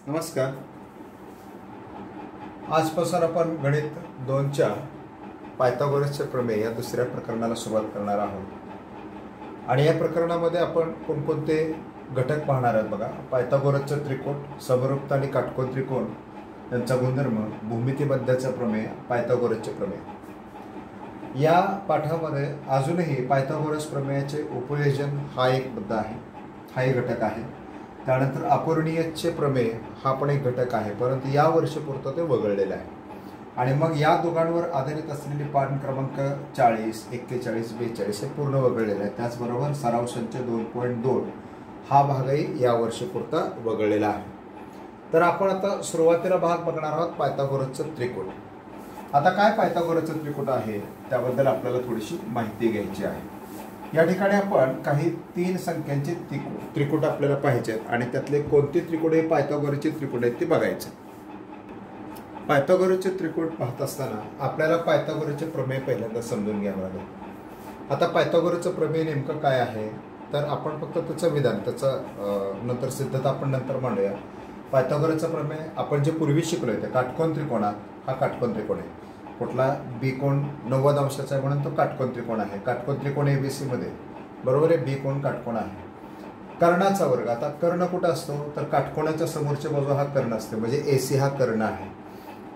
नमस्कार. आजपासून आपण गणित 2च्या पायथागोरसचे प्रमेय या दुसऱ्या प्रकरणाला सुरुवात करणार आहोत. आणि या प्रकरणामध्ये आपण कोणकोणते घटक पाहणार आहोत बघा. पायथागोरसचे त्रिकोण, समरूपता आणि काटकोन त्रिकोण यांचा गुणधर्म, भूमितीबद्धाचे प्रमेय, पायथागोरसचे प्रमेय. या पाठामध्ये अजूनही पायथागोरस प्रमेयाचे उपयोजन हा एक मुद्दा आहे, हा एक घटक आहे. त्यानंतर अपूर्णीयचे प्रमेय हा पण एक घटक आहे, परंतु या वर्षीपुरतं ते वगळलेलं आहे. आणि मग या दोघांवर आधारित असलेली पाठ क्रमांक 40, 41, 42 हे पूर्ण वगळलेलं आहे. त्याचबरोबर सराव संच 2.2 हा भागही या वर्षीपुरता वगळलेला आहे. तर आपण आता सुरुवातीला भाग बघणार आहोत पायथागोरसचं त्रिकोण. आता काय पायथागोरसचं त्रिकोण आहे त्याबद्दल आपल्याला थोडीशी माहिती घ्यायची आहे. या ठिकाणी आपण काही 3 संख्यांचे त्रिकोण आपल्याला पाहिजे आहेत आणि त्यातले कोणते त्रिकोण हे पायथागोरसचे त्रिकोण आहेत ते बघायचं. पायथागोरसचे त्रिकोण पाहत असताना आपल्याला पायथागोरसचे प्रमेय पहिल्यांदा समजून घ्यावं लागेल. आता पायथागोरसचं प्रमेय नेमकं काय आहे तर आपण फक्त त्याचं विधान, त्याचं नंतर सिद्धता आपण नंतर मांडूया. पायथागोरसचं प्रमेय आपण जे पूर्वी शिकलोय ते काटकोन त्रिकोणात, हा काटकोन त्रिकोण आहे. कुठला बी कोण 90 अंशाचा आहे म्हणून तो काटकोन त्रिकोण आहे. काटकोन त्रिकोण ABC मध्ये बरोबर आहे. बी कोण काटकोण आहे. कर्णाचा वर्ग, आता कर्ण कुठं असतो तर काटकोणाच्या समोरच्या बाजू हा कर्ण असतो, म्हणजे AC हा कर्ण आहे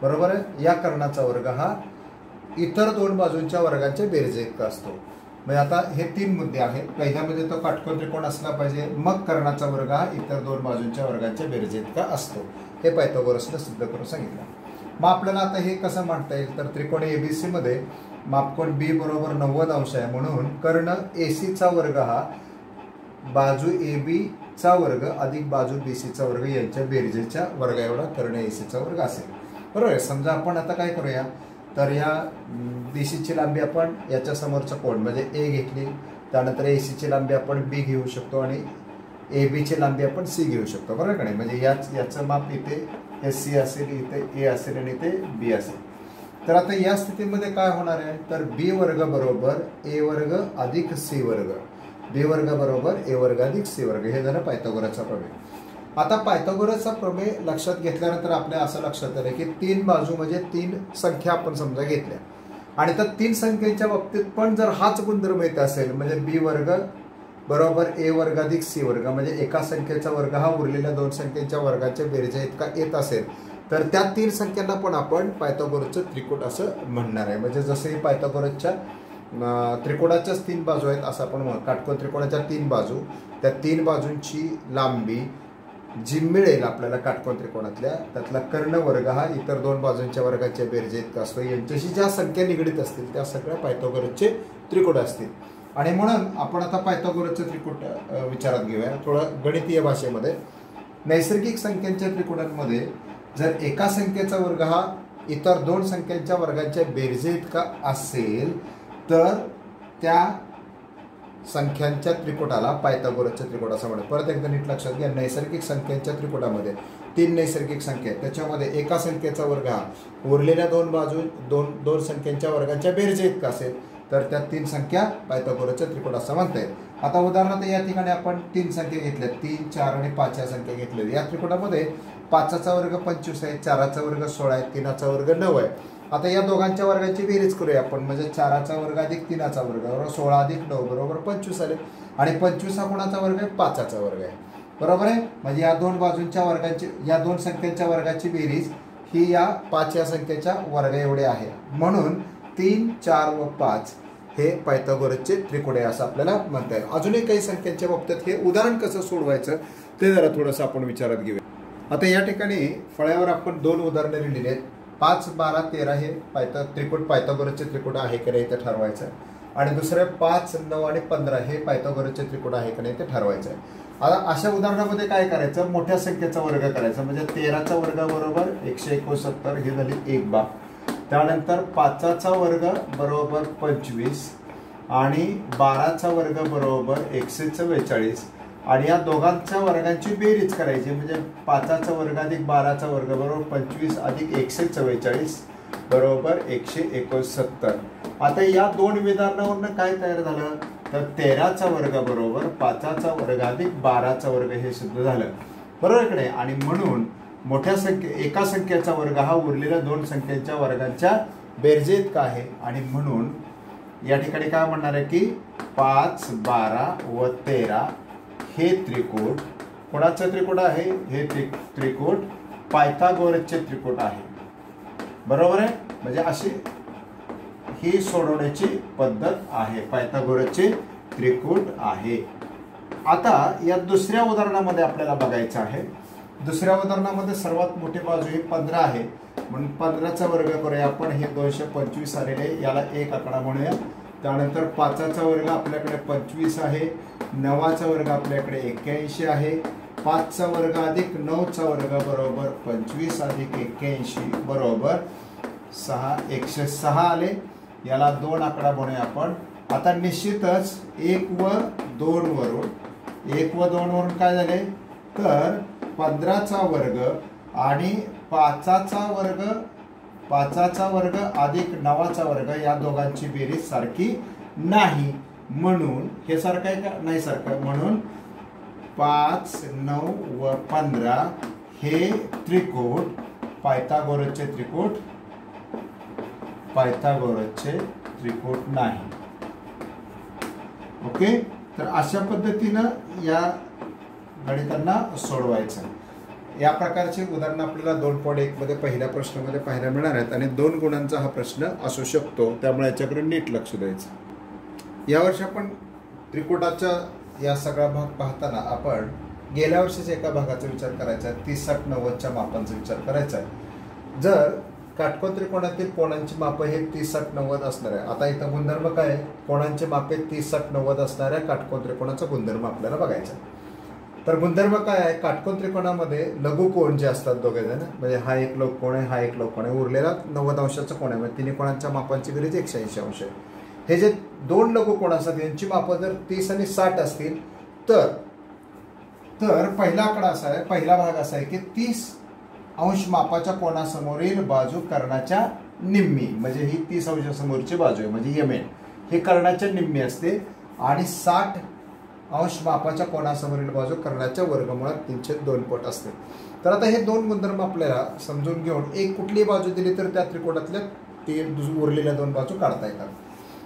बरोबर आहे. या कर्णाचा वर्ग हा इतर 2 बाजूंच्या वर्गांच्या बेरजे इतका असतो. म्हणजे आता हे 3 मुद्दे आहेत. पहिल्यामध्ये तो काटकोन त्रिकोण असला पाहिजे, मग कर्णाचा वर्ग हा इतर 2 बाजूंच्या वर्गांच्या बेरजे इतका असतो. हे पायथागोरसने सिद्ध करून सांगितलं. मग आपल्याला आता हे कसं मांडता येईल तर त्रिकोण ABC मध्ये मापकोन B बरोबर 90 अंश आहे, म्हणून कर्ण AC चा वर्ग हा बाजू AB चा वर्ग अधिक बाजू BC चा वर्ग यांच्या बेरजेच्या वर्गा एवढा कर्ण AC चा वर्ग असेल बरोबर आहे. समजा आपण आता काय करूया तर या BC ची लांबी आपण याच्या समोरचा कोण म्हणजे A घेतली, त्यानंतर AC ची लांबी आपण B घेऊ शकतो आणि AB ची लांबी आपण C घेऊ शकतो बरोबर का नाही. म्हणजे याचं माप इथे SC असेल, इथे A असेल आणि इथे B असेल. तर आता या स्थितीमध्ये काय होणार आहे तर B वर्ग बरोबर A वर्ग अधिक C वर्ग, B वर्ग बरोबर A वर्ग अधिक C वर्ग, हे झालं पायथागोरसचा प्रमेय. आता पायथागोरसचा प्रमेय लक्षात घेतल्यानंतर आपल्याला असं लक्षात आलं की 3 बाजू म्हणजे 3 संख्या आपण समजा घेतल्या आणि त्या 3 संख्येच्या बाबतीत पण जर हाच गुणधर्म येत असेल म्हणजे B वर्ग बरोबर A वर्ग अधिक C वर्ग, म्हणजे एका संख्येचा वर्ग हा उरलेल्या 2 संख्येच्या वर्गाच्या बेरजे इतका येत असेल तर त्या 3 संख्यांना पण आपण पायथागोरसचं त्रिकोण असं म्हणणार आहे. म्हणजे जसे पायथागोरसच्या त्रिकोणाच्याच 3 बाजू आहेत असं आपण काटकोन त्रिकोणाच्या 3 बाजू, त्या 3 बाजूंची लांबी जी मिळेल आपल्याला काटकोन त्रिकोणातल्या त्यातला कर्ण वर्ग हा इतर 2 बाजूंच्या वर्गाच्या बेरजे इतका असतो. यांच्याशी ज्या संख्या निगडीत असतील त्या सगळ्या पायथागोरसचे त्रिकोण असतील. आणि म्हणून आपण आता पायथागोरसचे त्रिकोण विचारात घेऊया थोडं गणितीय भाषेमध्ये. नैसर्गिक संख्यांच्या त्रिकोणांमध्ये जर एका संख्येचा वर्ग हा इतर 2 संख्यांच्या वर्गांच्या बेरजे इतका असेल तर त्या संख्यांच्या त्रिकोणाला पायथागोरसचे त्रिकोण असं म्हणतात. परत एकदा नीट लक्षात घ्या. नैसर्गिक संख्यांच्या त्रिकोणामध्ये 3 नैसर्गिक संख्या आहेत, त्याच्यामध्ये एका संख्येचा वर्ग हा उरलेल्या 2 बाजू 2 संख्यांच्या वर्गांच्या बेरजे इतका असेल तर त्या 3 संख्या पायथागोरसचे त्रिकोण असं म्हणता येईल. आता उदाहरणार्थ या ठिकाणी आपण 3 संख्या घेतल्या, 3, 4 आणि 5 या संख्या घेतल्या. या त्रिकोणामध्ये 5चा वर्ग 25 आहे, 4चा वर्ग 16 आहे, 3चा वर्ग 9 आहे. आता या दोघांच्या वर्गाची बेरीज करूया आपण, म्हणजे 4चा वर्ग अधिक 3चा वर्ग बरोबर 16 अधिक 9 बरोबर 25 आले. आणि 25 हा कोणाचा वर्ग आहे 5चा वर्ग आहे बरोबर आहे. म्हणजे या 2 बाजूंच्या वर्गाची, या 2 संख्यांच्या वर्गाची बेरीज ही या 5 या संख्येच्या वर्गा एवढे आहे. म्हणून 3, 4 व 5 हे पायथागोरसचे त्रिकोण आहे असं आपल्याला म्हणता येईल. अजूनही काही संख्यांच्या बाबतीत हे उदाहरण कसं सोडवायचं ते जरा थोडंसं आपण विचारात घेऊया. आता या ठिकाणी फळ्यावर आपण 2 उदाहरणं लिहिलेली आहेत. 5, 12, 13 हे त्रिकोण पायथागोरसचे त्रिकोण आहे की नाही ते ठरवायचं. आणि दुसरे 5, 9 आणि 15 हे पायथागोरसचे त्रिकोण आहे की नाही ते ठरवायचं आहे. आता अशा उदाहरणामध्ये काय करायचं, मोठ्या संख्येचा वर्ग करायचा. म्हणजे 13चा वर्ग बरोबर 169 ही झाली एक बाब. त्यानंतर 5चा वर्ग बरोबर 25 आणि 12चा वर्ग बरोबर 144 आणि या दोघांच्या वर्गांची बेरीज करायची. म्हणजे 5चा वर्ग अधिक 12चा वर्ग बरोबर 25 अधिक 144 बरोबर 169. आता या 2 विधानावरून काय तयार झालं तर 13चा वर्ग बरोबर 5चा वर्ग अधिक 12चा वर्ग हे सिद्ध झालं बरोबर की नाही. आणि म्हणून मोठ्या एका संख्येचा वर्ग हा उरलेल्या दोन संख्येच्या वर्गांच्या बेरजे इतका आहे आणि म्हणून या ठिकाणी काय म्हणणार आहे की 5, 12 व 13 हे त्रिकूट कोणाचं त्रिकूट आहे? हे त्रिकूट पायथागोरसचे त्रिकूट आहे. बरोबर आहे. म्हणजे अशी ही सोडवण्याची पद्धत आहे. पायथागोरसचे त्रिकूट आहे. आता या दुसऱ्या उदाहरणामध्ये आपल्याला बघायचं आहे. दुसऱ्या उदाहरणामध्ये सर्वात मोठी बाजू ही 15 आहे म्हणून 15चा वर्ग करूया आपण. हे 225 आलेले, याला एक आकडा म्हणूया. त्यानंतर 5चा वर्ग आपल्याकडे 25 आहे. 9चा वर्ग आपल्याकडे 81 आहे. 5चा वर्ग अधिक 9चा वर्ग बरोबर 25 अधिक 81 बरोबर 6, 106 आले. याला 2 आकडा म्हणूया आपण. आता निश्चितच 1 व 2 वरून काय झाले तर 15चा वर्ग आणि 5चा वर्ग अधिक 9चा वर्ग या दोघांची बेरीज सारखी नाही. म्हणून हे सारखं आहे का? नाही सारखं. म्हणून 5, 9 व 15 हे त्रिकूट पायथागोरसचे त्रिकूट नाही. ओके. तर अशा पद्धतीनं या गणितांना सोडवायचं. या प्रकारचे उदाहरण आपल्याला 2.1 मध्ये पहिल्या प्रश्नामध्ये पाहायला मिळणार आहेत आणि 2 गुणांचा हा प्रश्न असू शकतो. त्यामुळे याच्याकडे नीट लक्ष द्यायचं. यावर्षी आपण त्रिकुटाचा या सगळा भाग पाहताना आपण गेल्या वर्षीच्या एका भागाचा विचार करायचा आहे. 30, 60, 90च्या मापांचा विचार करायचा आहे. जर काटकोन त्रिकोणातील कोणांची मापं हे 30, 60, 90 असणार आहे. आता इथं गुणधर्म काय आहे? कोणांची मापे 30, 60, 90 असणाऱ्या काटकोन त्रिकोणाचा गुणधर्म आपल्याला बघायचा. तर गुणधर्म काय आहे? काटकोन त्रिकोणामध्ये लघुकोण जे असतात दोघे जण, म्हणजे हा एक लघुकोण आहे, हा एक लघुकोण आहे, उरलेला 90 अंशाचा कोण आहे. म्हणजे तिन्ही कोणांच्या मापांची बेरीज 180 अंश आहे. हे जे दोन लघुकोण असतात यांची मापं जर 30 आणि 60 असतील तर पहिला आकडा असा आहे, पहिला भाग असा आहे की 30 अंश मापाच्या कोणासमोरील बाजू कर्णाच्या निम्मी, म्हणजे ही 30 अंशासमोरची बाजू आहे म्हणजे यमेन, हे कर्णाच्या निम्मी असते. आणि 60 अंश मापाच्या कोणासमोरील बाजू कर्णाच्या वर्गमुळात 3/2 पट असते. तर आता हे दोन गुणधर्म आपल्याला समजून घेऊन एक कुठली बाजू दिली तर त्या त्रिकोणातल्या उरलेल्या दोन बाजू काढता येतात.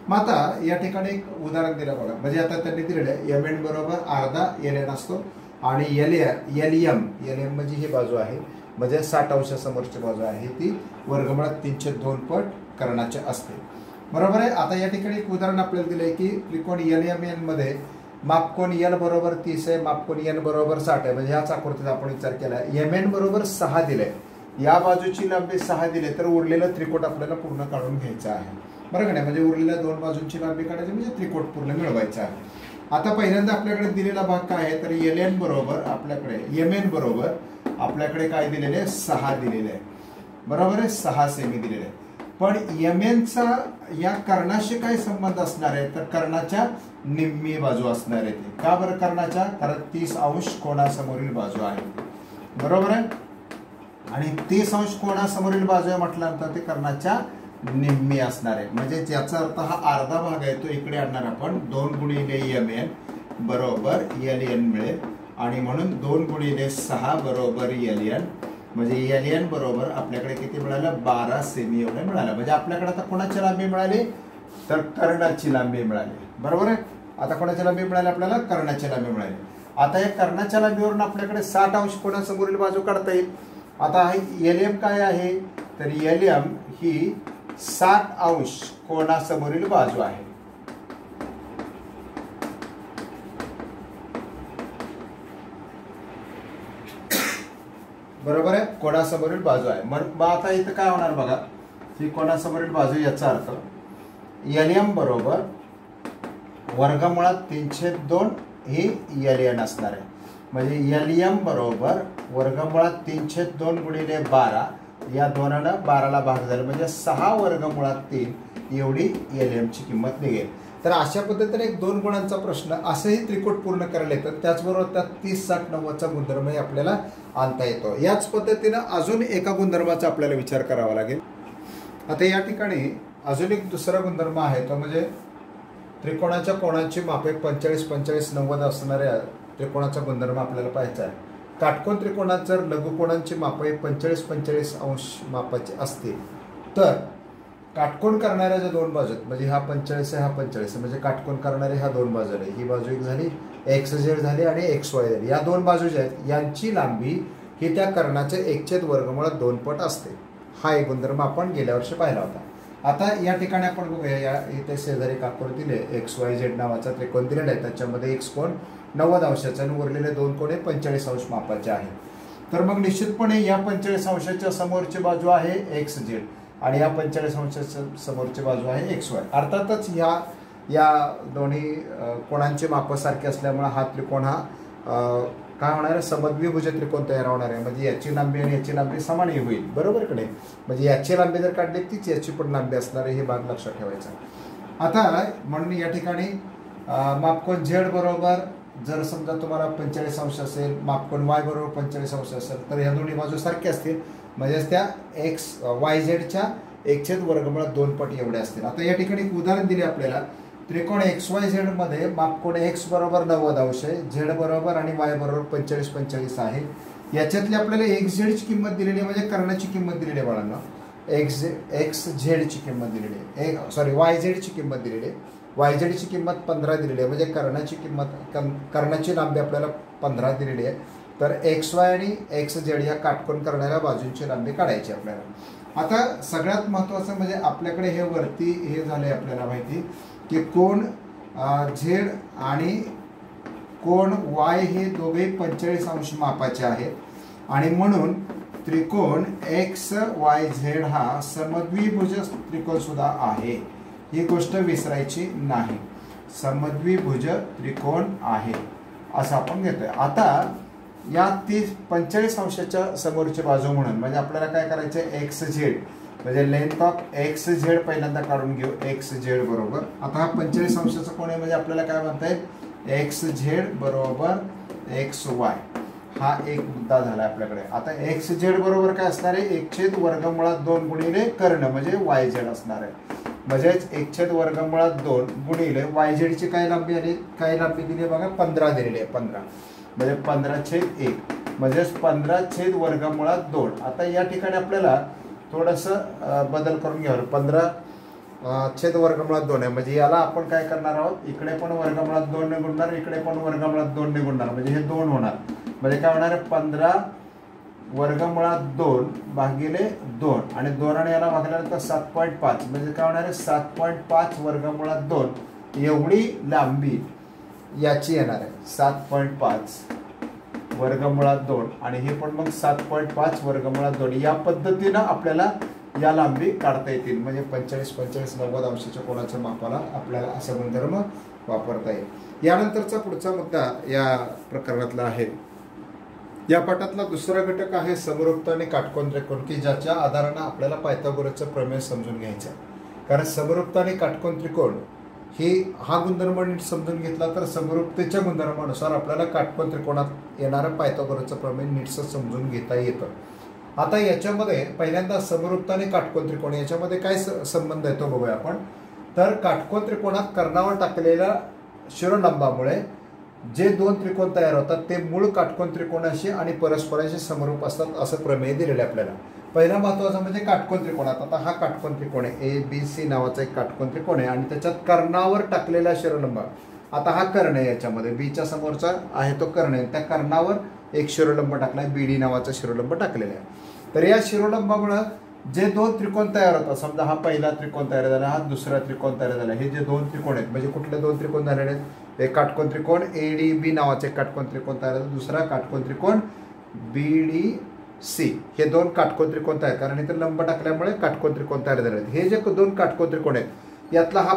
मग आता या ठिकाणी एक उदाहरण दिलं बघा. म्हणजे आता त्यांनी दिलेलं आहे यमेन बरोबर अर्धा LN असतो आणि LM म्हणजे ही बाजू आहे, म्हणजे 60 अंशासमोरची बाजू आहे ती वर्गमुळात 3/2 पट कर्णाचे असते. बरोबर आहे. आता या ठिकाणी एक उदाहरण आपल्याला दिलं आहे की त्रिकोण LMN मध्ये मापकोन L बरोबर 30 आहे, मापकोन N बरोबर 60 आहे. म्हणजे ह्याच आकृतीत आपण विचार केला. MN बरोबर 6 दिले, या बाजूची लांबी 6 दिले तर उरलेलं त्रिकोट आपल्याला पूर्ण काढून घ्यायचं आहे. बरोबर आहे. म्हणजे उरलेल्या दोन बाजूंची लांबी काढायची म्हणजे त्रिकोट पूर्ण मिळवायचं आहे. आता पहिल्यांदा आपल्याकडे दिलेला भाग काय आहे तर LN बरोबर आपल्याकडे MN बरोबर आपल्याकडे काय दिलेले आहे 6 दिलेले आहे. बरोबर आहे. 6 सेमी दिलेले आहे. पण MNचा या कर्णाशी काय संबंध असणार आहे तर कर्णाच्या निम्मी बाजू असणार आहे. का बरं कर्णाच्या? कारण 30 अंश कोणासमोरील बाजू आहे. बरोबर आहे. आणि 30 अंश कोणासमोरील बाजू आहे म्हटल्यानंतर ते कर्णाच्या निम्मी असणार आहे. म्हणजे याचा अर्थ हा अर्धा भाग आहे तो इकडे आणणार आपण. 2 गुणिले MN बरोबर LN मिळेल आणि म्हणून 2 गुणिले 6 बरोबर LN, म्हणजे LN बरोबर आपल्याकडे किती मिळालं 12 सेमी एवढं मिळालं. म्हणजे आपल्याकडे आता कोणाची लांबी मिळाली तर कर्णाची लांबी मिळाली. बरोबर आहे. आता कोणाची लांबी मिळाली आपल्याला? कर्णाची लांबी मिळाली. आता या कर्णाच्या लांबीवरून आपल्याकडे 60 अंश कोणासमोरील बाजू काढता येईल. आता LM काय आहे तर LM ही 60 अंश कोणासमोरील बाजू आहे. बरोबर आहे. कोणासमोरील बाजू आहे. मग आता इथं काय होणार बघा, ही कोणासमोरील बाजू, याचा अर्थ LM बरोबर वर्गमुळात 3/2 ही LN असणार आहे. म्हणजे LM बरोबर वर्गमुळात 3/2 गुणिले 12, या दोनानं 12ला भाग झाला म्हणजे 6 वर्गमुळात 3 एवढी LM ची किंमत निघेल. तर अशा पद्धतीने एक 2 गुणांचा प्रश्न असंही त्रिकोट पूर्ण करायला येतं. त्याचबरोबर त्यात 30, 60, 90चा गुणधर्मही आपल्याला आणता येतो. याच पद्धतीनं अजून एका गुणधर्माचा आपल्याला विचार करावा लागेल. आता या ठिकाणी अजून एक दुसरा गुणधर्म आहे तो म्हणजे त्रिकोणाच्या कोणाची मापे 45, 45, 90 असणाऱ्या त्रिकोणाचा गुणधर्म आपल्याला पाहायचा आहे. काटकोन त्रिकोणात जर लघुकोणांची मापे 45-45 अंश मापाचे असतील तर काटकोन करणाऱ्या ज्या दोन बाजू आहेत, म्हणजे हा 45 आहे, हा 45 आहे, म्हणजे काटकोन करणारे ह्या दोन बाजू आहे, ही बाजू एक झाली, XZ झाली आणि XY झाली. या दोन बाजू ज्या आहेत यांची लांबी ही त्या कर्णाचे 1/2 पट असते. हा एक गुणधर्म आपण गेल्या वर्षी पाहिला होता. आता या ठिकाणी आपण बघूया, या इथे शेजारी एक आकृती दिले, XYZ नावाचा त्रिकोण दिलेला आहे, त्याच्यामध्ये एक कोण 90 अंशाचा आणि उरलेले दोन कोण 45 अंश मापाचे आहे. तर मग निश्चितपणे या 45 अंशाच्या समोरची बाजू आहे XZ आणि या 45 अंशाच्या समोरची बाजू आहे XY. अर्थातच या दोन्ही कोणांची माप सारखी असल्यामुळे हा त्रिकोण हा काय होणार आहे, समद्विभुज त्रिकोण तयार होणार आहे. म्हणजे याची लांबी आणि याची लांबी समानही होईल, बरोबर की नाही. म्हणजे याची लांबी जर काढली तीच याची पण लांबी असणार आहे, हे भाग लक्षात ठेवायचा. आता म्हणून या ठिकाणी मापकोन Z बरोबर जर समजा तुम्हाला 45 अंश असेल, मापकोन Y बरोबर 45 अंश असेल तर ह्या दोन्ही बाजू सारख्या असतील, म्हणजेच त्या YZ 1/2 पट एवढे असतील. आता या ठिकाणी एक उदाहरण दिले आपल्याला, त्रिकोण XYZ मध्ये मापकोन X बरोबर 90 अंश आहे, Z बरोबर आणि Y बरोबर 45-45 आहे. याच्यातली आपल्याला XZ ची किंमत दिलेली आहे, म्हणजे कर्णाची किंमत दिलेली आहे बाळांना. XZ ची किंमत दिलेली आहे, YZ ची किंमत दिलेली आहे. YZ ची किंमत 15 दिलेली आहे, म्हणजे कर्णाची लांबी आपल्याला 15 दिलेली आहे. तर XY आणि XZ या काटकोन करणाऱ्या बाजूंची लांबी काढायची आपल्याला. आता सगळ्यात महत्त्वाचं म्हणजे आपल्याकडे हे वरती हे झाले आपल्याला माहिती की कोण Z आणि कोण Y हे दोघे 45 अंश मापाचे आहेत आणि म्हणून त्रिकोण XYZ हा समद्विभुज त्रिकोण सुद्धा आहे. ही गोष्ट विसरायची नाही, समद्विभुज त्रिकोण आहे असं आपण घेतोय. आता या 45 अंशाच्या समोरची बाजू म्हणून म्हणजे आपल्याला काय करायचं आहे, XZ म्हणजे लेंथ ऑफ XZ पहिल्यांदा काढून घेऊ. XZ बरोबर, आता हा 45 अंशाचा कोण आहे म्हणजे आपल्याला काय म्हणता येईल, XZ बरोबर XY. हा एक मुद्दा झाला आपल्याकडे. आता XZ बरोबर काय असणार आहे, 1/2 गुणिले कर्ण म्हणजे YZ असणार आहे. म्हणजेच 1/2 गुणिले YZ ची काय लांबी आली, काय लांबी दिली बघा, 15 दिलेली आहे. 15 म्हणजे 15/1 म्हणजेच 15/2. आता या ठिकाणी आपल्याला थोडंसं बदल करून घ्यावं. 15/2 आहे, म्हणजे याला आपण काय करणार आहोत, इकडे पण 2 ने गुणणार, इकडे पण 2 ने गुणणार, म्हणजे हे 2 होणार. म्हणजे काय होणार आहे, 15/2 भागिले 2 आणि 2 आणि याला भागल्यानंतर 7.5 म्हणजे काय होणार आहे, 7.5/2 एवढी लांबी याची येणार आहे. 7.5/2 आणि हे पण मग 7.5/2. या पद्धतीनं आपल्याला या लांबी काढता येतील. म्हणजे 45-45 90 अंशाच्या कोणाच्या मापाला आपल्याला असा गुणधर्म वापरता येईल. यानंतरचा पुढचा मुद्दा या प्रकरणातला आहे, या पाठातला दुसरा घटक आहे समरूपता आणि काटकोन त्रिकोण, की ज्याच्या आधारानं आपल्याला पायथागोरसचं प्रमेय समजून घ्यायचं. कारण समरूपता आणि काटकोन त्रिकोण हा गुणधर्म नीट समजून घेतला तर समरूपतेच्या गुणधर्मानुसार आपल्याला काटकोन त्रिकोणात येणारं पायथागोरसचं प्रमेय नीटसं समजून घेता येतं. आता याच्यामध्ये पहिल्यांदा समरूपता आणि काटकोन त्रिकोण याच्यामध्ये काय संबंध येतो बघूया आपण. तर काटकोन त्रिकोणात कर्णावर टाकलेल्या शिरोलंबामुळे जे दोन त्रिकोण तयार होतात ते मूळ काटकोन त्रिकोणाशी आणि परस्परांशी समरूप असतात असं प्रमेय दिलेलं आहे आपल्याला. पहिला महत्त्वाचा म्हणजे काटकोन त्रिकोणात. आता हा काटकोन त्रिकोण आहे, ABC नावाचा एक काटकोन त्रिकोण आहे आणि त्याच्यात कर्णावर टाकलेला शिरोलंब, आता हा कर्ण आहे, याच्यामध्ये बीच्या समोरचा आहे तो कर्ण आहे, त्या कर्णावर एक शिरोलंब टाकलाय, BD नावाचा शिरोलंब टाकलेला आहे. तर या शिरोलंबामुळे जे दोन त्रिकोण तयार होतात, समजा हा पहिला त्रिकोण तयार झाला, हा दुसरा त्रिकोण तयार झाला, हे जे दोन त्रिकोण आहेत म्हणजे कुठले दोन त्रिकोण झालेले आहेत, एक काटकोन त्रिकोण ADB नावाचे एक काटकोन त्रिकोण तयार झाला, दुसरा काटकोन त्रिकोण BDC, हे दोन काटकोन त्रिकोण तयार, कारण इथे लंब टाकल्यामुळे काटकोन त्रिकोण तयार झाले आहेत. हे जे दोन काटकोन त्रिकोण आहेत यातला हा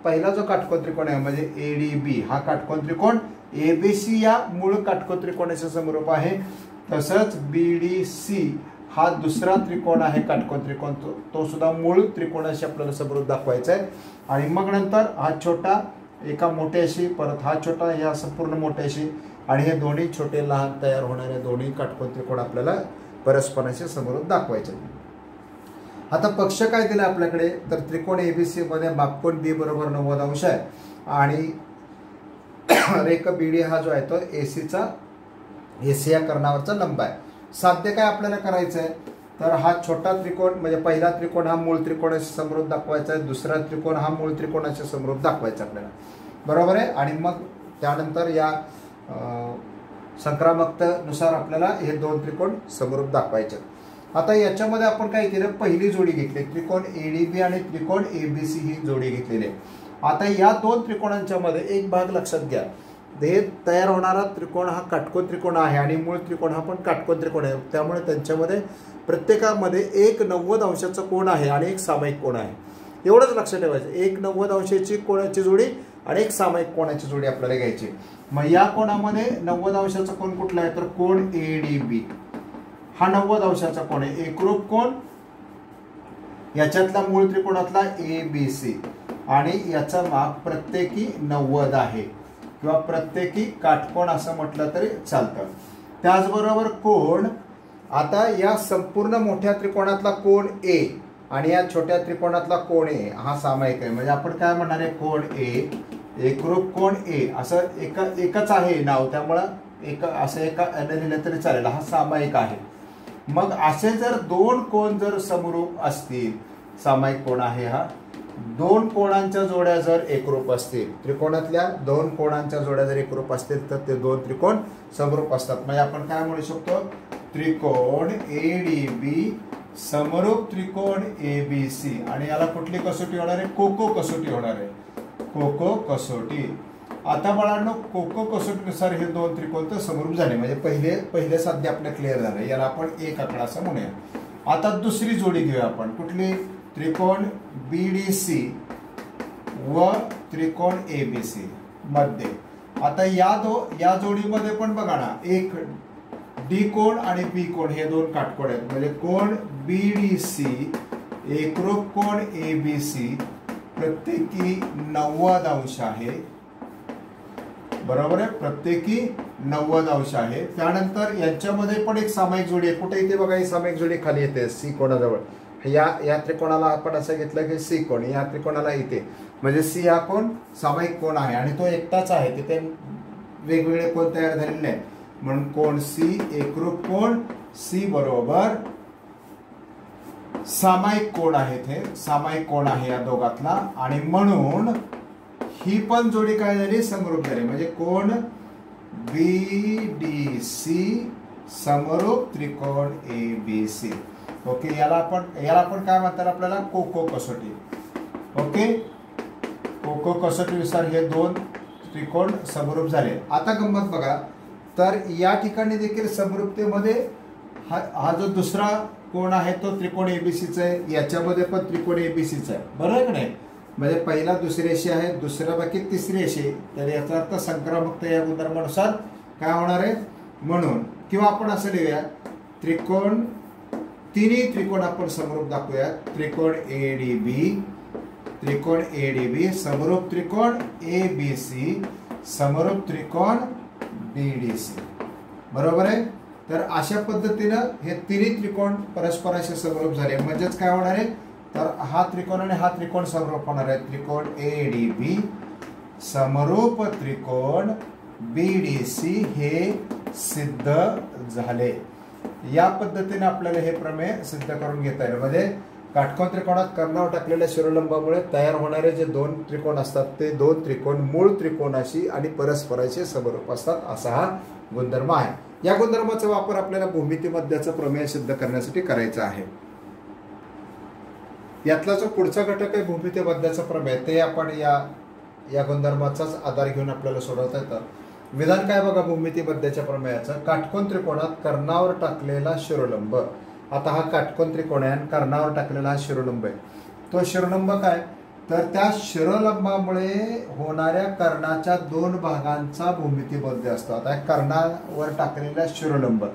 पहिला जो काटकोन त्रिकोण आहे म्हणजे ADB हा काटकोन त्रिकोण ABC या मूळ काटकोन त्रिकोणाच्या समरूप आहे. तसंच BDC हा दुसरा त्रिकोण आहे काटकोन त्रिकोण, तो सुद्धा मूळ त्रिकोणाशी आपल्याला समरूप दाखवायचा आहे. आणि मग नंतर हा छोटा एका मोठ्याशी, परत हा छोटा, ह्या संपूर्ण मोठ्याशी, आणि हे दोन्ही छोटे लहान तयार होणारे दोन्ही काटकोन त्रिकोण आपल्याला परस्परांशी समरूप दाखवायचे. आता पक्ष काय दिला आपल्याकडे, तर त्रिकोण ABC मध्ये मापकोन B बरोबर 90 अंश आहे आणि रेख BD हा जो आहे तो AC चा एसी या कर्णावरचा लंब आहे. साध्य काय आपल्याला करायचं आहे, तर हा छोटा त्रिकोण म्हणजे पहिला त्रिकोण हा मूळ त्रिकोणाशी समरूप दाखवायचा आहे, दुसरा त्रिकोण हा मूळ त्रिकोणाशी समरूप दाखवायचा आपल्याला, बरोबर आहे. आणि मग त्यानंतर या संक्रामकतेनुसार आपल्याला हे दोन त्रिकोण समरूप दाखवायचे. आता याच्यामध्ये आपण काय केलं, पहिली जोडी घेतली, त्रिकोण एडीबी आणि त्रिकोण एबीसी ही जोडी घेतलेली आहे. आता या दोन त्रिकोणांच्या मध्ये एक भाग लक्षात घ्या, हे तयार होणारा त्रिकोण हा काटकोन त्रिकोण आहे आणि मूळ त्रिकोण हा पण काटकोन त्रिकोण आहे. त्यामुळे त्यांच्यामध्ये प्रत्येकामध्ये एक 90 अंशाचा कोन आहे आणि एक सामायिक कोन आहे. एवढंच लक्षात ठेवायचं, एक 90 अंशाची कोणाची जोडी आणि एक सामायिक कोणाची जोडी आपल्याला घ्यायची. मग या कोणामध्ये 90 अंशाचा कोन कुठला आहे, तर कोन एडीबी हा 90 अंशाचा कोन आहे. एकरूप कोन याच्यातला मूळ त्रिकोणातला एबीसी आणि याचा माप प्रत्येकी 90 आहे किंवा प्रत्येकी काटकोन असं म्हटलं तरी चालतं. त्याचबरोबर कोण, आता या संपूर्ण मोठ्या त्रिकोणातला कोण ए आणि या छोट्या त्रिकोणातला कोण ए हा सामायिक आहे. म्हणजे आपण काय म्हणणार आहे, कोण ए, एकरूप कोण ए असं एकच आहे नाव, त्यामुळं असं एका लिहिलं तरी चालेल, हा सामायिक आहे. मग असे जर दोन कोण जर समरूप असतील, सामायिक कोण आहे हा, दोन कोणांच्या जोड्या जर एकरूप असतील, त्रिकोणातल्या दोन कोणांच्या जोड्या जर एकरूप असतील तर ते दोन त्रिकोण समरूप असतात. म्हणजे आपण काय म्हणू शकतो, त्रिकोण एडीबी समरूप त्रिकोण एबीसी. आणि याला कुठली कसोटी होणार आहे, कोको कसोटी होणार आहे, कोको कसोटी. आता बाळांनो, कोको कसोटीनुसार हे दोन त्रिकोण तर समरूप झाले. म्हणजे पहिले साध्य आपलं क्लिअर झालं, याला आपण एक आकडा असं म्हणूया. आता दुसरी जोडी घेऊया आपण, कुठली, त्रिकोण बीडीसी व त्रिकोण एबीसी मध्ये. आता या जोडीमध्ये पण बघा ना, एक डी कोण आणि बी कोण हे दोन काटकोण आहेत. म्हणजे कोण बीडीसी एकरूप कोण एबीसी प्रत्येकी 90 अंश आहे, बरोबर आहे, प्रत्येकी 90 अंश आहे. त्यानंतर यांच्यामध्ये पण एक सामायिक जोडी आहे. कुठे इथे बघा, ही सामायिक जोडी खाली येते सी कोणाजवळ. या त्रिकोणाला आपण असं घेतलं की सी कोण, या त्रिकोणाला इथे, म्हणजे सी हा कोण सामायिक कोण आहे आणि तो एकटाच आहे, तिथे वेगवेगळे कोण तयार झालेले नाही. म्हणून कोण सी एकरूप कोण सी बरोबर सामायिक कोण आहे, ते सामायिक कोण आहे या दोघातला. आणि म्हणून ही पण जोडी काय झाली, समरूप झाली. म्हणजे कोण बीडीसी समरूप त्रिकोण एबीसी. ओके, याला आपण काय म्हणतात, आपल्याला कोको कसोटी. ओके, कोको कसोटीनुसार हे दोन त्रिकोण समरूप झाले. आता गंमत बघा, तर या ठिकाणी देखील समरूपतेमध्ये हा जो दुसरा कोण आहे तो त्रिकोण एबीसीचा आहे, याच्यामध्ये पण त्रिकोण एबीसीचा आहे, बरोबर की नाही. म्हणजे पहिला दुसरी रेषी आहे, दुसऱ्या बाकी तिसरी रेषी, तर याचा अर्थ संक्रामकता या गुणधर्मानुसार काय होणार आहे म्हणून. किंवा आपण असं लिहूया, त्रिकोण तिन्ही त्रिकोण आपण समरूप दाखवूया, त्रिकोण एडीबी समरूप त्रिकोण एबीसी समरूप त्रिकोण बीडीसी, बरोबर आहे. तर अशा पद्धतीनं हे तिन्ही त्रिकोण परस्पराशी समरूप झाले. म्हणजेच काय होणार आहे, तर हा त्रिकोण आणि हा त्रिकोण समरूप होणार आहे. त्रिकोण एडीबी समरूप त्रिकोण बीडीसी हे सिद्ध झाले. या पद्धतीने आपल्याला हे प्रमेय सिद्ध करून घेता येईल. म्हणजे काटकोन त्रिकोणात कर्णावर टाकलेल्या शिरोलंबामुळे तयार होणारे जे दोन त्रिकोण असतात ते दोन त्रिकोण मूळ त्रिकोणाशी आणि परस्पराशी समरूप असतात, असा हा गुणधर्म आहे. या गुणधर्माचा वापर आपल्याला भूमिती मध्याचं प्रमेय सिद्ध करण्यासाठी करायचा आहे. यातला जो पुढचा घटक आहे भूमिती मध्याचा प्रमेय, ते आपण या गुणधर्माचाच आधार घेऊन आपल्याला सोडवता येतं. विधान काय बघा भूमिती मध्याच्या प्रमेयाचं, काटकोन त्रिकोणात कर्णावर टाकलेला शिरोलंब. आता हा काटकोन त्रिकोण आहे आणि कर्णावर टाकलेला हा शिरोलंब आहे. तो शिरोलंब काय, तर त्या शिरोलंबामुळे होणाऱ्या कर्णाच्या दोन भागांचा भूमिती मध्य असतो. आता कर्णावर टाकलेला शिरोलंब,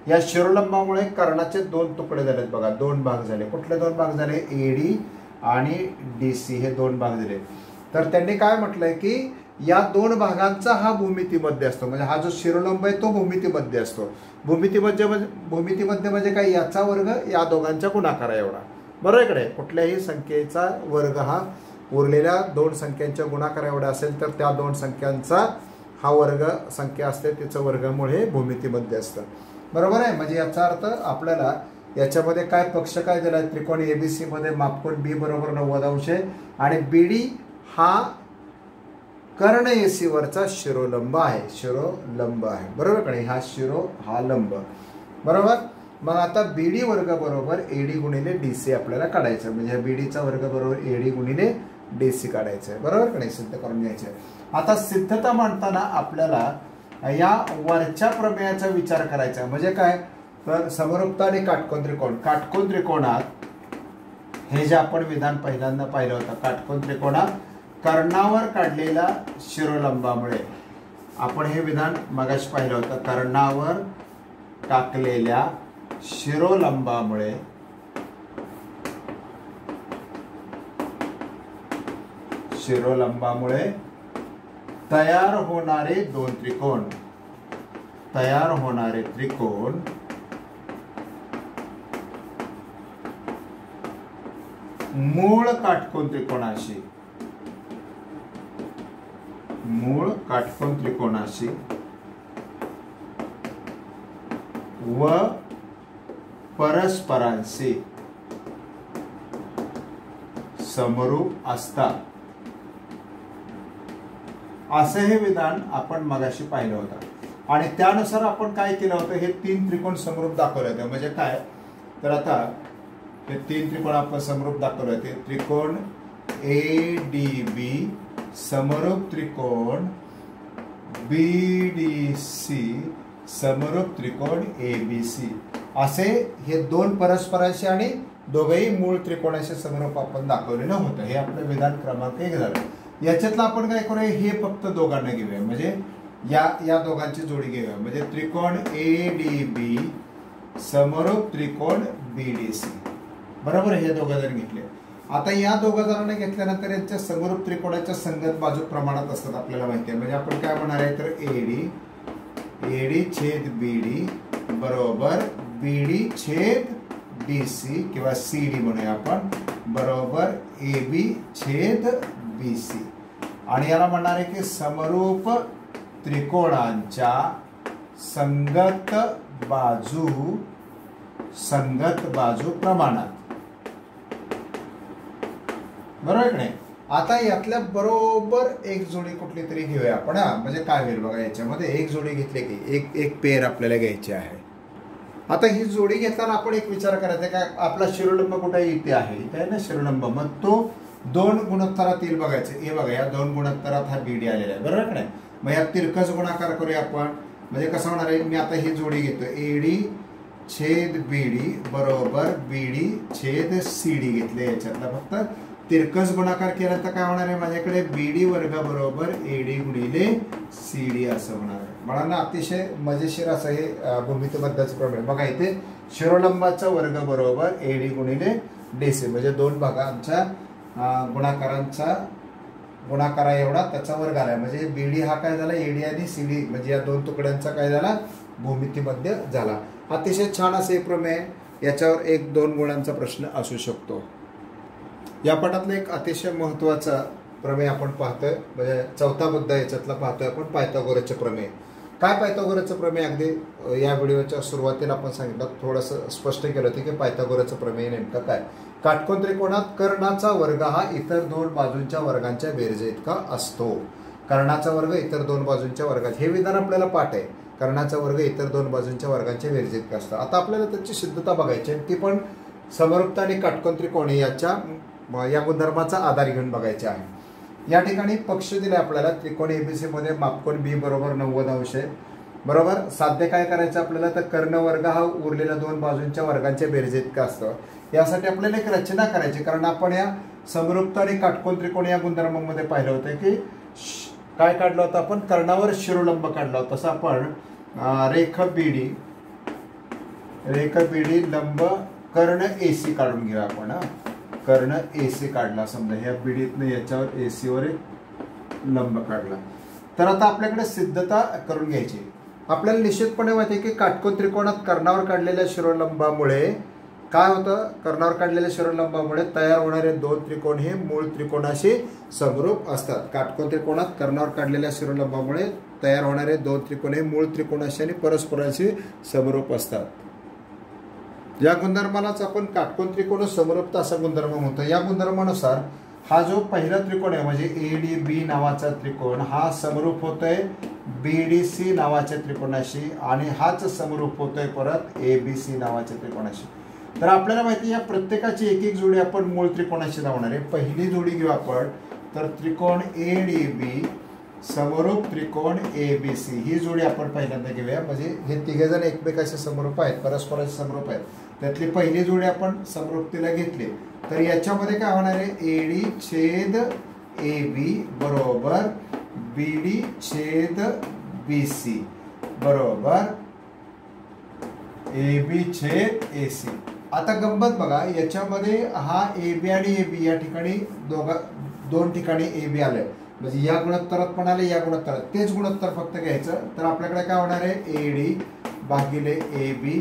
या शिरोलंबामुळे कर्णाचे दोन तुकडे झालेत बघा, दोन भाग झाले. कुठले दोन भाग झाले, एडी आणि डीसी हे दोन भाग झाले. तर त्यांनी काय म्हटलंय की या दोन भागांचा हा भूमितीमध्ये असतो. म्हणजे हा जो शिरोलंब आहे तो भूमितीमध्ये असतो. भूमितीमध्ये म्हणजे काय, याचा वर्ग या दोघांच्या गुणाकार एवढा, बरोबर इकडे कुठल्याही संख्येचा वर्ग हा उरलेल्या दोन संख्यांच्या गुणाकार एवढा असेल तर त्या दोन संख्यांचा हा वर्ग संख्या असते तिचं वर्गमूळ हे भूमितीमध्ये असतं. बरोबर आहे. म्हणजे याचा अर्थ आपल्याला याच्यामध्ये काय पक्ष काय दिला आहे, त्रिकोण एबीसी मध्ये मापकोन बी बरोबर 90 अंश आहे आणि बीडी हा कर्ण एसी वरचा शिरोलंब आहे. शिरोलंब आहे. बरोबर का नाही. हा लंब. बरोबर. मग आता बीडी वर्ग बरोबर एडी गुणिले डीसी आपल्याला काढायचं. म्हणजे बीडीचा वर्ग बरोबर एडी गुणिले डीसी काढायचं आहे. बरोबर का नाही. सिद्ध करून घ्यायचं आहे. आता सिद्धता मांडताना आपल्याला या वरच्या प्रमेयाचा विचार करायचा. म्हणजे काय, तर समरूपता आणि काटकोन त्रिकोण. काटकोन त्रिकोणात हे जे आपण विधान पहिल्यांदा पाहिलं होतं, काटकोन त्रिकोणात कर्णावर काढलेल्या शिरोलंबामुळे, आपण हे विधान मगाशी पाहिलं होतं, कर्णावर टाकलेल्या शिरोलंबामुळे तयार होणारे दोन त्रिकोण, मूळ काटकोन त्रिकोणाशी व परस्परांशी समरूप असतात, असं हे विधान आपण मगाशी पाहिलं होतं. आणि त्यानुसार आपण काय केलं होतं, हे तीन त्रिकोण समरूप दाखवले होते. म्हणजे काय, तर आता हे तीन त्रिकोण आपण समरूप दाखवले होते. त्रिकोण ADB समरूप त्रिकोण BDC समरूप त्रिकोण ABC, असे हे दोन परस्परांशी आणि दोघेही मूळ त्रिकोणाशी समरूप आपण दाखवलेलं होतं. हे आपलं विधान क्रमांक 1 झालं. याच्यातलं आपण काय करूया, हे फक्त दोघांना घेऊया. म्हणजे या दोघांची जोडी घेऊया. म्हणजे त्रिकोण ADB समरूप त्रिकोण BDC. बरोबर. हे दोघं जण घेतले. आता या दोघं जणांना घेतल्यानंतर यांच्या समरूप त्रिकोणाच्या संगत बाजू प्रमाणात असतात आपल्याला माहिती आहे. म्हणजे आपण काय म्हणणार आहे, तर AD छेद BD बरोबर BD छेद DC किंवा CD म्हणूया आपण, बरोबर AB छेद BC. आणि याला म्हणणार आहे की समरूप त्रिकोणांच्या संगत बाजू प्रमाणात. बरोबर की नाही. आता यातल्या बरोबर एक जोडी कुठली तरी घेऊया आपण. म्हणजे काय होईल बघा, याच्यामध्ये एक जोडी घेतली की एक पेर आपल्याला घ्यायची आहे. आता ही जोडी घेताना आपण एक विचार करायचा, काय आपला शिरोलंब कुठे इथे आहे, इथे आहे ना शिरोलंब. मग तो दोन गुणोत्तरात येईल बघायचं. हे बघा, या दोन गुणोत्तरात हा बीडी आलेला आहे. बरोबर की नाही. मग या तिरकस गुणाकार करूया आपण. म्हणजे कसं होणार आहे, मी आता ही जोडी घेतो, AD छेद BD बरोबर BD छेद CD घेतले. याच्यातला फक्त तिरकस गुणाकार केला तर काय होणार आहे, माझ्याकडे BD वर्ग बरोबर AD गुणिले CD असं होणार आहे. मला अतिशय मजेशीर असं हे भूमितीबद्दलचं प्रमेय. बघा इथे शिरोलंबाचा वर्ग बरोबर AD गुणिले DC, म्हणजे दोन भागांच्या गुणाकारा एवढा त्याचा वर्ग आला. म्हणजे BD हा काय झाला, AD आणि CD म्हणजे या दोन तुकड्यांचा काय झाला, भूमितीमध्ये झाला. अतिशय छान असे प्रमेय. याच्यावर 1-2 गुणांचा प्रश्न असू शकतो. या पाठातलं एक अतिशय महत्त्वाचा प्रमेय आपण पाहतोय, म्हणजे चौथा मुद्दा याच्यातला पाहतोय आपण, पायथागोरसचे प्रमेय. काय पायथागोरसचं प्रमेय, अगदी या व्हिडिओच्या सुरुवातीला आपण सांगितलं, थोडंसं स्पष्ट केलं होतं की पायथागोरसचं प्रमेय नेमकं काय. काटकोन त्रिकोणात कर्णाचा वर्ग हा इतर दोन बाजूंच्या वर्गांच्या बेरजे इतका असतो. कर्णाचा वर्ग इतर दोन बाजूंच्या वर्गात, हे विधान आपल्याला पाठ आहे. कर्णाचा वर्ग इतर दोन बाजूंच्या वर्गांच्या बेरजे इतका असतो. आता आपल्याला त्याची सिद्धता बघायची आहे, ती पण समरूपता आणि काटकोन त्रिकोण या गुणधर्माचा आधार घेऊन बघायचे आहे. या ठिकाणी पक्ष दिले आपल्याला. त्रिकोण ABC मध्ये मापकोन B बरोबर 90 अंश आहे. बरोबर. साध्य काय करायचं आपल्याला, तर कर्ण वर्ग हा उरलेल्या दोन बाजूंच्या वर्गांच्या बेरजे इतका असतो. यासाठी आपल्याला एक रचना करायची, कारण आपण या समरूपता आणि काटकोन त्रिकोण या गुणधर्मामध्ये पाहिलं होतं की काय काढलं होतं आपण, कर्णावर शिरोलंब काढला होता. तसं आपण रेख BD लंब कर्ण AC काढून घेऊया आपण. कर्ण AC काढला, समजा ह्या बीडीतनं याच्यावर AC वर एक लंब काढला. तर आता आपल्याकडे सिद्धता करून घ्यायची. आपल्याला निश्चितपणे माहिती आहे की काटकोन त्रिकोणात कर्णावर काढलेल्या शिरोलंबामुळे काय होतं, कर्णावर काढलेल्या शिरोलंबामुळे तयार होणारे दोन त्रिकोण हे मूळ त्रिकोणाशी समरूप असतात. काटकोन त्रिकोणात कर्णावर काढलेल्या शिरोलंबामुळे तयार होणारे दोन त्रिकोण हे मूळ त्रिकोणाशी आणि परस्परांशी समरूप असतात. या गुणधर्मालाच आपण काटकोन त्रिकोण समरूपता असा गुणधर्म म्हणतो. या गुणधर्मानुसार हा जो पहिला त्रिकोण आहे म्हणजे ADB नावाचा त्रिकोण हा समरूप होतोय BDC नावाच्या त्रिकोणाशी आणि हाच समरूप होतोय परत ABC नावाच्या त्रिकोणाशी. तर आपल्याला माहिती या प्रत्येकाची एक एक जोडी आपण मूळ त्रिकोणाशी लावणार आहे. पहिली जोडी घेऊ आपण तर त्रिकोण ADB समरूप त्रिकोण ABC ही जोडी आपण पहिल्यांदा घेऊया. म्हणजे हे तिघे जण एकमेकाशी समरूप आहेत, परस्पराशी समरूप आहेत. त्यातली पहिली जोडी आपण समरूपतेला घेतली तर याच्यामध्ये काय होणार आहे AD छेद AB बरोबर BD छेद BC बरोबर AB छेद AC. आता गंमत बघा याच्यामध्ये हा AB आणि AB या ठिकाणी दोन ठिकाणी AB आलंय म्हणजे या गुणोत्तरात पण आले या गुणोत्तरात तेच गुणोत्तर फक्त घ्यायचं. तर आपल्याकडे काय होणार आहे AD भागिले AB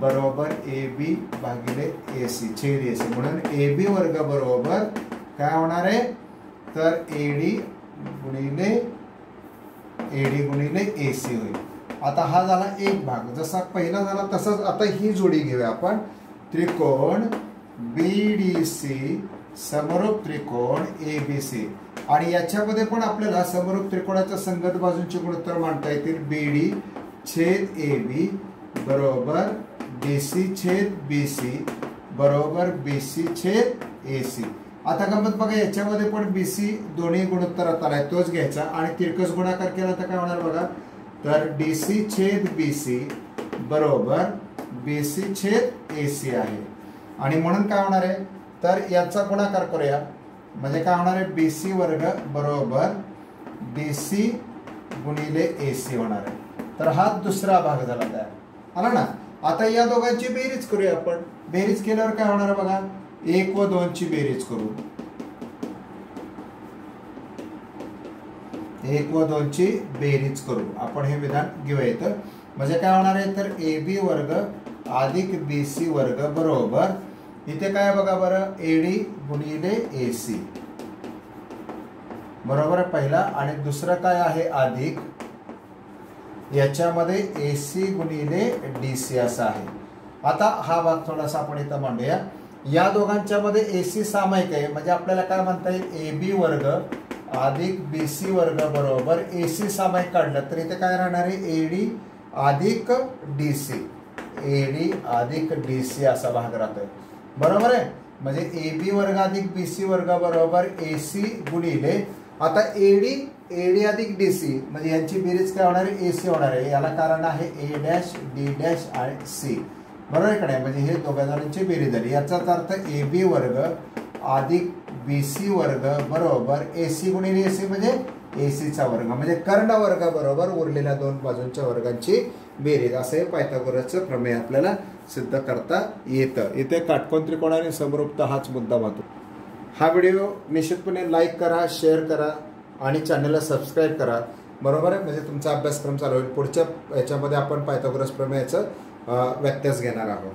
बरोबर AB भागिले AC छेद AC म्हणून AB वर्ग बरोबर काय होणार आहे तर AD गुणिले AC होईल. आता हा झाला एक भाग जसा पहिला झाला तसाच आता ही जोडी घेऊया आपण त्रिकोण BDC समरूप त्रिकोण ABC आणि याच्यामध्ये पण आपल्याला समरूप त्रिकोणाच्या संगत बाजूंचे गुणोत्तर मांडता येतील. BD छेद AB बरोबर DC छेद BC बरोबर BC छेद AC. आता गंमत बघा याच्यामध्ये पण BC दोन्ही गुणोत्तरात आलाय तोच घ्यायचा आणि तिरकस गुणाकार केला तर काय होणार बघा तर DC छेद BC बरोबर BC छेद AC आहे. आणि म्हणून काय होणार आहे तर याचा गुणाकार करूया म्हणजे काय होणार आहे BC वर्ग बरोबर DC गुणिले AC होणार आहे. तर हा दुसरा भाग झाला तयार आला ना. आता या दोघांची बेरीज करूया आपण. बेरीज केल्यावर काय होणार बघा 1 व 2 ची बेरीज करू 1 व 2 ची बेरीज करू आपण हे विधान घेऊया इथं. म्हणजे काय होणार आहे तर AB वर्ग अधिक BC वर्ग बरोबर इथे काय बघा बरं AD गुणिले AC बरोबर पहिला आणि दुसरं काय आहे अधिक याच्यामध्ये AC गुणिले DC असा आहे. आता हा भाग थोडासा आपण इथं मांडूया. या दोघांच्या मध्ये AC सामायिक आहे म्हणजे आपल्याला काय म्हणता येईल AB वर्ग अधिक BC वर्ग बरोबर AC सामायिक काढलं तर इथे काय राहणार आहे AD अधिक DC असा भाग राहतोय बरोबर आहे. म्हणजे AB वर्ग अधिक BC वर्ग बरोबर AC गुणिले आता AD अधिक DC म्हणजे यांची बेरीज काय होणार आहे AC होणार आहे. याला कारण आहे A डॅश D डॅश आणि C बरोबर इकडे म्हणजे हे दोघा जणांची बेरीज झाली. याचाच अर्थ AB वर्ग अधिक BC वर्ग बरोबर AC गुणिले AC म्हणजे AC चा वर्ग म्हणजे कर्ण वर्ग बरोबर उरलेल्या दोन बाजूंच्या वर्गांची बेरीज असे पायथागोरसचं प्रमेय आपल्याला सिद्ध करता येतं. इथे काटकोन त्रिकोण आणि समरूपता हाच मुद्दा मानतो. हा व्हिडिओ निश्चितपणे लाईक करा शेअर करा आणि चॅनलला सबस्क्राईब करा बरोबर आहे. म्हणजे तुमचा अभ्यासक्रम चालू होईल. पुढच्या याच्यामध्ये आपण पायथागोरस प्रमेयाचं व्यत्यास घेणार आहोत.